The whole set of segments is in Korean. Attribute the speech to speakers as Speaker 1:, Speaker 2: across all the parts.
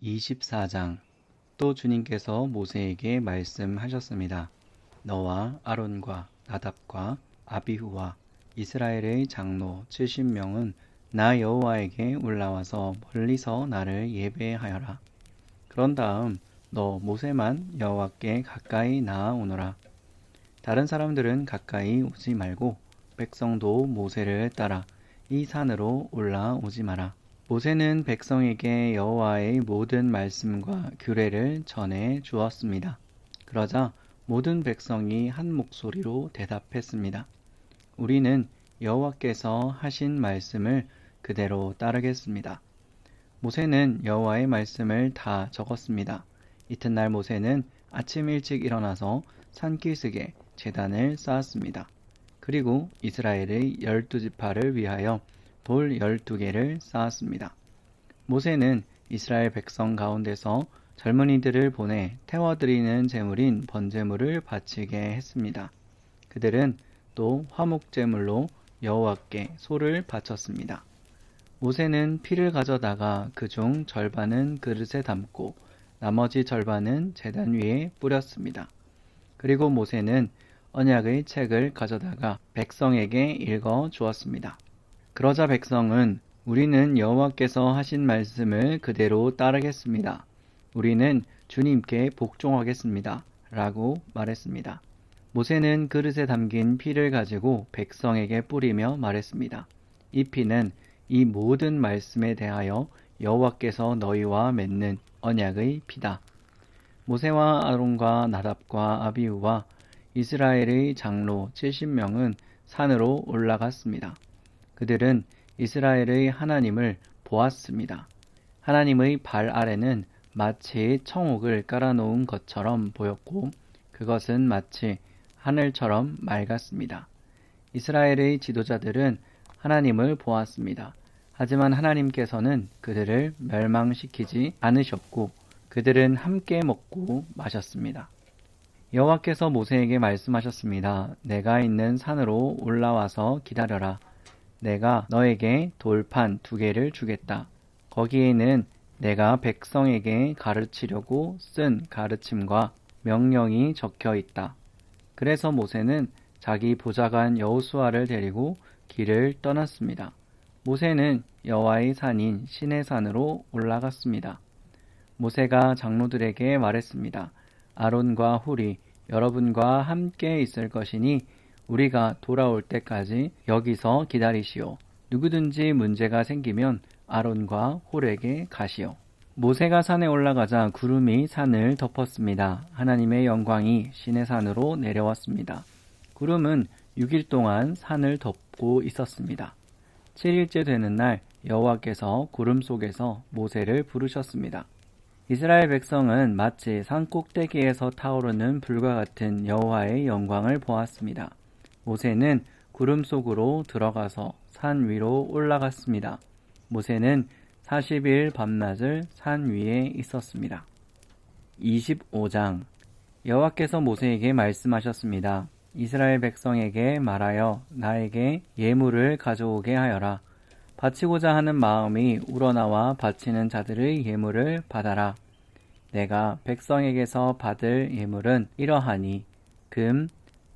Speaker 1: 24장. 또 주님께서 모세에게 말씀하셨습니다. 너와 아론과 나답과 아비후와 이스라엘의 장로 70명은 나 여호와에게 올라와서 멀리서 나를 예배하여라. 그런 다음 너 모세만 여호와께 가까이 나아오너라. 다른 사람들은 가까이 오지 말고 백성도 모세를 따라 이 산으로 올라오지 마라. 모세는 백성에게 여호와의 모든 말씀과 규례를 전해 주었습니다. 그러자 모든 백성이 한 목소리로 대답했습니다. 우리는 여호와께서 하신 말씀을 그대로 따르겠습니다. 모세는 여호와의 말씀을 다 적었습니다. 이튿날 모세는 아침 일찍 일어나서 산기슭에 제단을 쌓았습니다. 그리고 이스라엘의 12지파를 위하여 돌 12개를 쌓았습니다. 모세는 이스라엘 백성 가운데서 젊은이들을 보내 태워드리는 제물인 번제물을 바치게 했습니다. 그들은 또 화목제물로 여호와께 소를 바쳤습니다. 모세는 피를 가져다가 그중 절반은 그릇에 담고 나머지 절반은 제단 위에 뿌렸습니다. 그리고 모세는 언약의 책을 가져다가 백성에게 읽어 주었습니다. 그러자 백성은 우리는 여호와께서 하신 말씀을 그대로 따르겠습니다. 우리는 주님께 복종하겠습니다. 라고 말했습니다. 모세는 그릇에 담긴 피를 가지고 백성에게 뿌리며 말했습니다. 이 피는 이 모든 말씀에 대하여 여호와께서 너희와 맺는 언약의 피다. 모세와 아론과 나답과 아비후와 이스라엘의 장로 70명은 산으로 올라갔습니다. 그들은 이스라엘의 하나님을 보았습니다. 하나님의 발 아래는 마치 청옥을 깔아놓은 것처럼 보였고 그것은 마치 하늘처럼 맑았습니다. 이스라엘의 지도자들은 하나님을 보았습니다. 하지만 하나님께서는 그들을 멸망시키지 않으셨고 그들은 함께 먹고 마셨습니다. 여호와께서 모세에게 말씀하셨습니다. 내가 있는 산으로 올라와서 기다려라. 내가 너에게 돌판 2개를 주겠다. 거기에는 내가 백성에게 가르치려고 쓴 가르침과 명령이 적혀 있다. 그래서 모세는 자기 보좌관 여호수아를 데리고 길을 떠났습니다. 모세는 여호와의 산인 시내산으로 올라갔습니다. 모세가 장로들에게 말했습니다. 아론과 훌이 여러분과 함께 있을 것이니 우리가 돌아올 때까지 여기서 기다리시오. 누구든지 문제가 생기면 아론과 홀에게 가시오. 모세가 산에 올라가자 구름이 산을 덮었습니다. 하나님의 영광이 시내산으로 내려왔습니다. 구름은 6일 동안 산을 덮고 있었습니다. 7일째 되는 날 여호와께서 구름 속에서 모세를 부르셨습니다. 이스라엘 백성은 마치 산 꼭대기에서 타오르는 불과 같은 여호와의 영광을 보았습니다. 모세는 구름 속으로 들어가서 산 위로 올라갔습니다. 모세는 40일 밤낮을 산 위에 있었습니다. 25장. 여호와께서 모세에게 말씀하셨습니다. 이스라엘 백성에게 말하여 나에게 예물을 가져오게 하여라. 바치고자 하는 마음이 우러나와 바치는 자들의 예물을 받아라. 내가 백성에게서 받을 예물은 이러하니 금,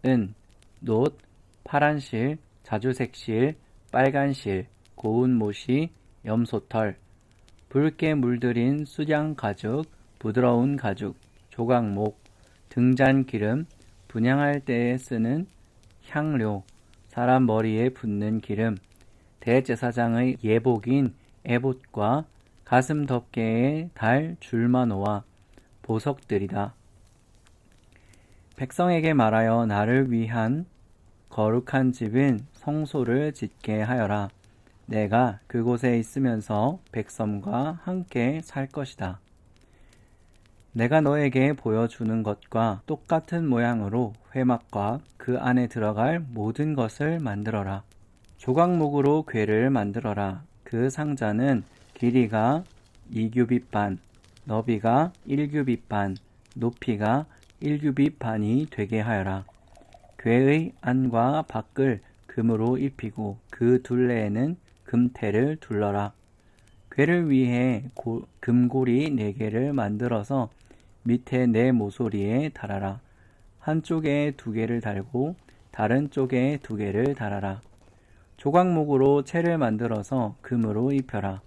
Speaker 1: 은, 놋, 파란 실, 자주색 실, 빨간 실, 고운 못이, 염소털, 붉게 물들인 수양 가죽, 부드러운 가죽, 조각목, 등잔 기름, 분향할 때에 쓰는 향료, 사람 머리에 붓는 기름, 대제사장의 예복인 에봇과 가슴 덮개에 달 줄마노와 보석들이다. 백성에게 말하여 나를 위한 거룩한 집인 성소를 짓게 하여라. 내가 그곳에 있으면서 백성과 함께 살 것이다. 내가 너에게 보여주는 것과 똑같은 모양으로 회막과 그 안에 들어갈 모든 것을 만들어라. 조각목으로 궤를 만들어라. 그 상자는 길이가 2규빗 반, 너비가 1규빗 반, 높이가 1규빗 반이 되게 하여라. 궤의 안과 밖을 금으로 입히고 그 둘레에는 금테를 둘러라. 궤를 위해 금고리 4개를 만들어서 밑에 네 모서리에 달아라. 한쪽에 2개를 달고 다른 쪽에 2개를 달아라. 조각목으로 채를 만들어서 금으로 입혀라.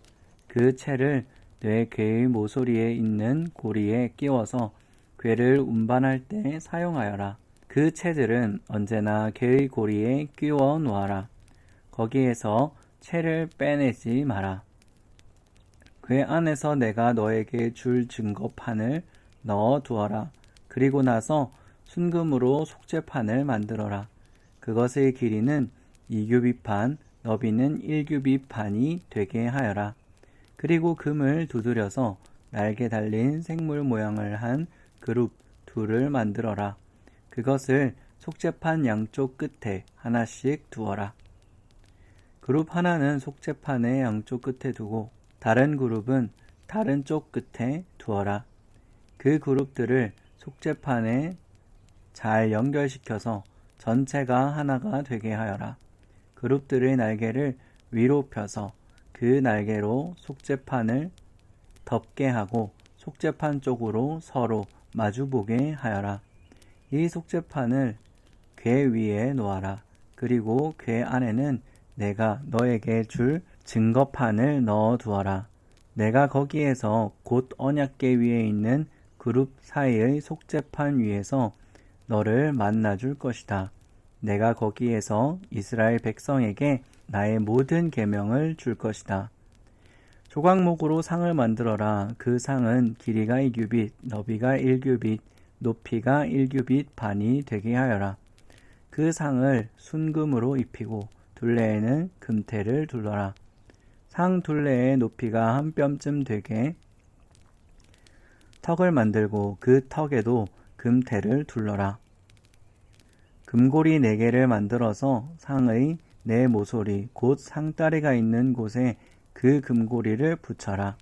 Speaker 1: 그 채를 네 궤의 모서리에 있는 고리에 끼워서 궤를 운반할 때 사용하여라. 그 채들은 언제나 궤의 고리에 끼워 놓아라. 거기에서 채를 빼내지 마라. 궤 안에서 내가 너에게 줄 증거판을 넣어 두어라. 그리고 나서 순금으로 속죄판을 만들어라. 그것의 길이는 2규빗, 너비는 1규빗이 되게 하여라. 그리고 금을 두드려서 날개 달린 생물 모양을 한 그룹 2를 만들어라. 그것을 속죄판 양쪽 끝에 하나씩 두어라. 그룹 하나는 속죄판의 양쪽 끝에 두고 다른 그룹은 다른 쪽 끝에 두어라. 그 그룹들을 속죄판에 잘 연결시켜서 전체가 하나가 되게 하여라. 그룹들의 날개를 위로 펴서 그 날개로 속죄판을 덮게 하고 속죄판 쪽으로 서로 마주보게 하여라. 이 속죄판을 궤 위에 놓아라. 그리고 궤 안에는 내가 너에게 줄 증거판을 넣어 두어라. 내가 거기에서 곧 언약궤 위에 있는 그룹 사이의 속죄판 위에서 너를 만나 줄 것이다. 내가 거기에서 이스라엘 백성에게 나의 모든 계명을 줄 것이다. 조각목으로 상을 만들어라. 그 상은 길이가 2규빗, 너비가 1규빗, 높이가 1규빗 되게 하여라. 그 상을 순금으로 입히고 둘레에는 금테를 둘러라. 상 둘레의 높이가 한 뼘쯤 되게 턱을 만들고 그 턱에도 금테를 둘러라. 금고리 4개를 만들어서 상의 4모서리 곧 상다리가 있는 곳에 그 금고리를 붙여라.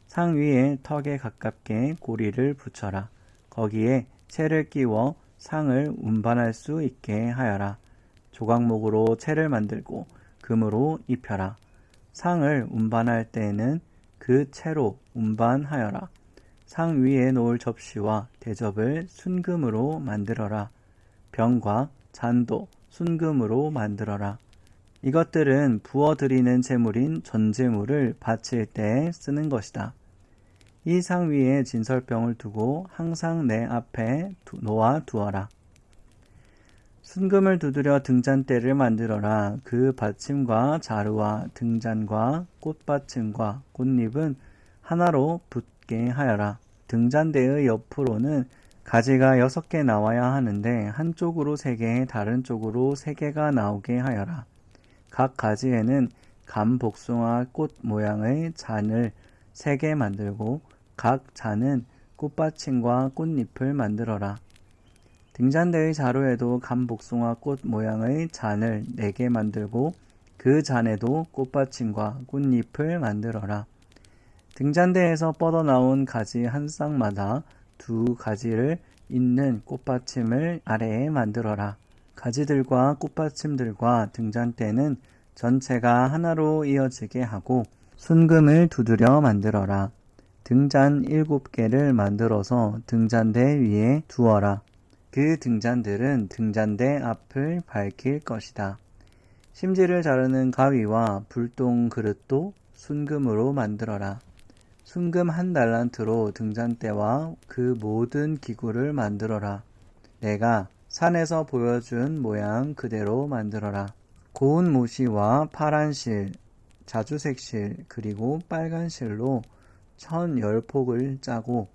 Speaker 1: 상 위에 턱에 가깝게 고리를 붙여라. 거기에 채를 끼워 상을 운반할 수 있게 하여라. 조각목으로 채를 만들고 금으로 입혀라. 상을 운반할 때에는 그 채로 운반하여라. 상 위에 놓을 접시와 대접을 순금으로 만들어라. 병과 잔도 순금으로 만들어라. 이것들은 부어드리는 제물인 전제물을 바칠 때 쓰는 것이다. 이 상 위에 진설병을 두고 항상 내 앞에 놓아 두어라. 순금을 두드려 등잔대를 만들어라. 그 받침과 자루와 등잔과 꽃받침과 꽃잎은 하나로 붙게 하여라. 등잔대의 옆으로는 가지가 6개 나와야 하는데 한쪽으로 3개, 다른 쪽으로 3개가 나오게 하여라. 각 가지에는 감복숭아 꽃 모양의 잔을 3개 만들고 각 잔은 꽃받침과 꽃잎을 만들어라. 등잔대의 자루에도 감복숭아 꽃 모양의 잔을 4개 만들고 그 잔에도 꽃받침과 꽃잎을 만들어라. 등잔대에서 뻗어나온 가지 한 쌍마다 2가지를 잇는 꽃받침을 아래에 만들어라. 가지들과 꽃받침들과 등잔대는 전체가 하나로 이어지게 하고 순금을 두드려 만들어라. 등잔 7개를 만들어서 등잔대 위에 두어라. 그 등잔들은 등잔대 앞을 밝힐 것이다. 심지를 자르는 가위와 불똥 그릇도 순금으로 만들어라. 순금 1달란트로 등잔대와 그 모든 기구를 만들어라. 내가 산에서 보여준 모양 그대로 만들어라. 고운 모시와 파란 실, 자주색 실, 그리고 빨간 실로 1010폭을 짜고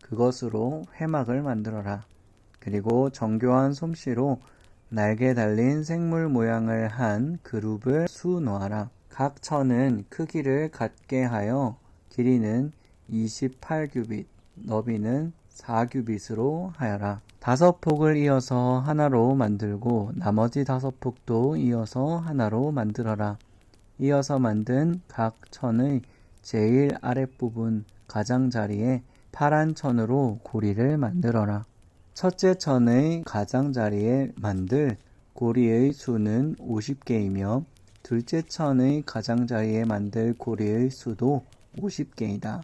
Speaker 1: 그것으로 회막을 만들어라. 그리고 정교한 솜씨로 날개 달린 생물 모양을 한 그룹을 수놓아라. 각 천은 크기를 같게 하여 길이는 28규빗, 너비는 4규빗으로 하여라. 5폭을 이어서 하나로 만들고 나머지 5폭도 이어서 하나로 만들어라. 이어서 만든 각 천의 제일 아랫부분 가장자리에 파란 천으로 고리를 만들어라. 첫째 천의 가장자리에 만들 고리의 수는 50개이며 둘째 천의 가장자리에 만들 고리의 수도 50개이다.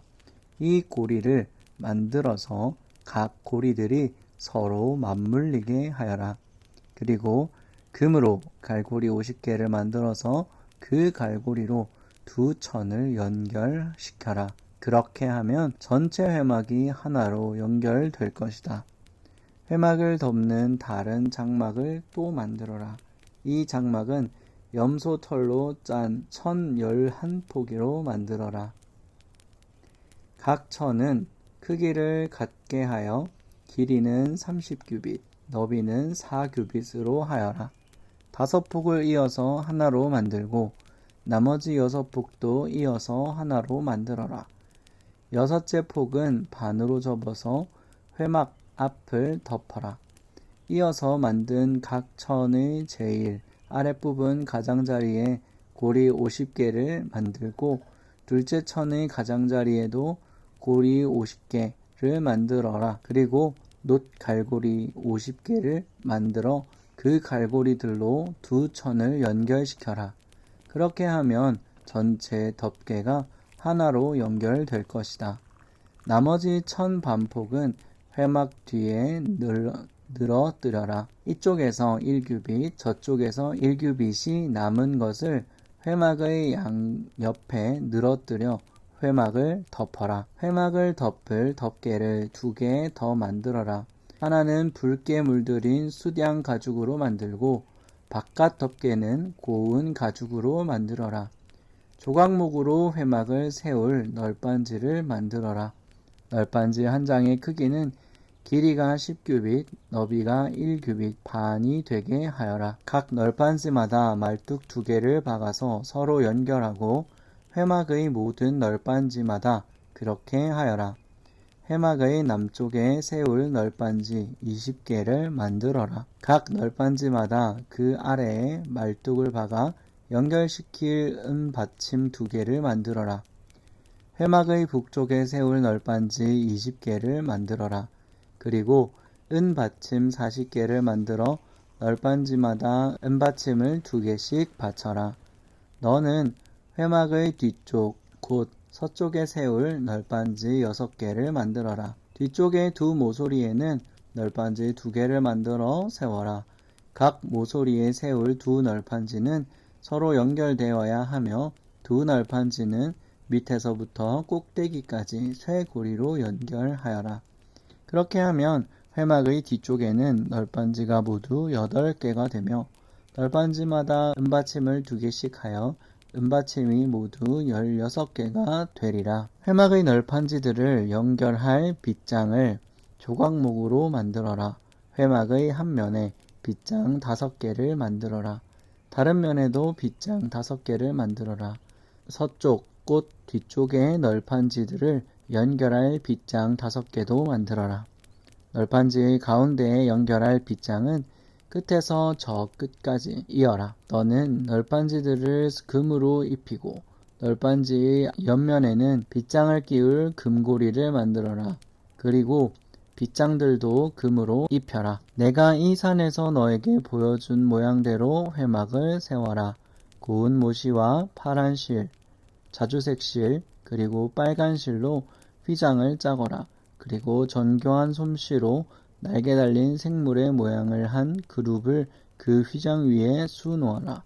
Speaker 1: 이 고리를 만들어서 각 고리들이 서로 맞물리게 하여라. 그리고 금으로 갈고리 50개를 만들어서 그 갈고리로 두 천을 연결시켜라. 그렇게 하면 전체 회막이 하나로 연결될 것이다. 회막을 덮는 다른 장막을 또 만들어라. 이 장막은 염소털로 짠 1011포기로 만들어라. 각 천은 크기를 같게 하여 길이는 30규빗, 너비는 4규빗으로 하여라. 5폭을 이어서 하나로 만들고 나머지 6폭도 이어서 하나로 만들어라. 6째 폭은 반으로 접어서 회막 앞을 덮어라. 이어서 만든 각 천의 제일 아랫부분 가장자리에 고리 50개를 만들고 둘째 천의 가장자리에도 고리 50개를 만들어라. 그리고 놋 갈고리 50개를 만들어 그 갈고리들로 두 천을 연결시켜라. 그렇게 하면 전체 덮개가 하나로 연결될 것이다. 나머지 1000 반폭은 회막 뒤에 늘어뜨려라. 이쪽에서 1규빗, 저쪽에서 1규빗이 남은 것을 회막의 양옆에 늘어뜨려 회막을 덮어라. 회막을 덮을 덮개를 2개 더 만들어라. 하나는 붉게 물들인 숫양 가죽으로 만들고 바깥 덮개는 고운 가죽으로 만들어라. 조각목으로 회막을 세울 널빤지를 만들어라. 널빤지 한 장의 크기는 길이가 10규빗, 너비가 1규빗 반이 되게 하여라. 각 널빤지마다 말뚝 2개를 박아서 서로 연결하고 회막의 모든 널빤지마다 그렇게 하여라. 회막의 남쪽에 세울 널빤지 20개를 만들어라. 각 널빤지마다 그 아래에 말뚝을 박아 연결시킬 은받침 2개를 만들어라. 회막의 북쪽에 세울 널빤지 20개를 만들어라. 그리고 은받침 40개를 만들어 널빤지마다 은받침을 2개씩 받쳐라. 너는 회막의 뒤쪽 곧 서쪽에 세울 널빤지 6개를 만들어라. 뒤쪽의 두 모서리에는 널빤지 2개를 만들어 세워라. 각 모서리에 세울 두 널빤지는 서로 연결되어야 하며 두 널빤지는 밑에서부터 꼭대기까지 쇠고리로 연결하여라. 그렇게 하면 회막의 뒤쪽에는 널빤지가 모두 8개가 되며 널빤지마다 은받침을 2개씩 하여 은받침이 모두 16개가 되리라. 회막의 널빤지들을 연결할 빗장을 조각목으로 만들어라. 회막의 한 면에 빗장 5개를 만들어라. 다른 면에도 빗장 5개를 만들어라. 서쪽 꽃 뒤쪽의 널빤지들을 연결할 빗장 5개도 만들어라. 널빤지의 가운데에 연결할 빗장은 끝에서 저 끝까지 이어라. 너는 널빤지들을 금으로 입히고 널빤지의 옆면에는 빗장을 끼울 금고리를 만들어라. 그리고 빗장들도 금으로 입혀라. 내가 이 산에서 너에게 보여준 모양대로 회막을 세워라. 고운 모시와 파란 실, 자주색 실, 그리고 빨간 실로 휘장을 짜거라. 그리고 정교한 솜씨로 날개 달린 생물의 모양을 한 그룹을 그 휘장 위에 수놓아라.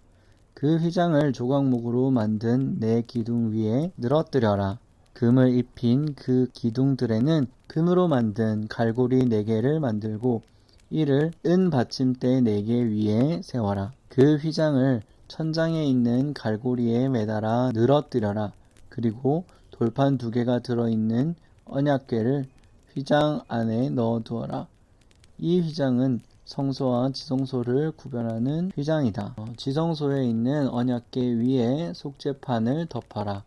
Speaker 1: 그 휘장을 조각목으로 만든 4기둥 위에 늘어뜨려라. 금을 입힌 그 기둥들에는 금으로 만든 갈고리 4개를 만들고 이를 은 받침대 4개 위에 세워라. 그 휘장을 천장에 있는 갈고리에 매달아 늘어뜨려라. 그리고 돌판 2개가 들어있는 언약궤를 휘장 안에 넣어두어라. 이 휘장은 성소와 지성소를 구별하는 휘장이다. 지성소에 있는 언약궤 위에 속죄판을 덮어라.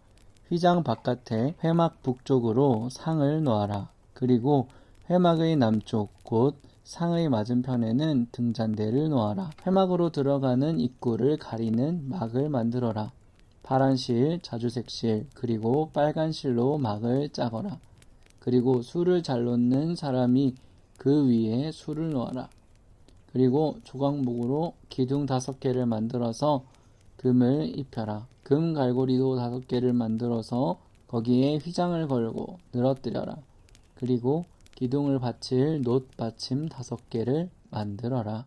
Speaker 1: 휘장 바깥에 회막 북쪽으로 상을 놓아라. 그리고 회막의 남쪽 곧 상의 맞은편에는 등잔대를 놓아라. 회막으로 들어가는 입구를 가리는 막을 만들어라. 파란 실, 자주색 실, 그리고 빨간 실로 막을 짜거라. 그리고 술을 잘 놓는 사람이 그 위에 술을 놓아라. 그리고 조각목으로 기둥 5개를 만들어서 금을 입혀라. 금 갈고리도 5개를 만들어서 거기에 휘장을 걸고 늘어뜨려라. 그리고 기둥을 받칠 놋 받침 5개를 만들어라.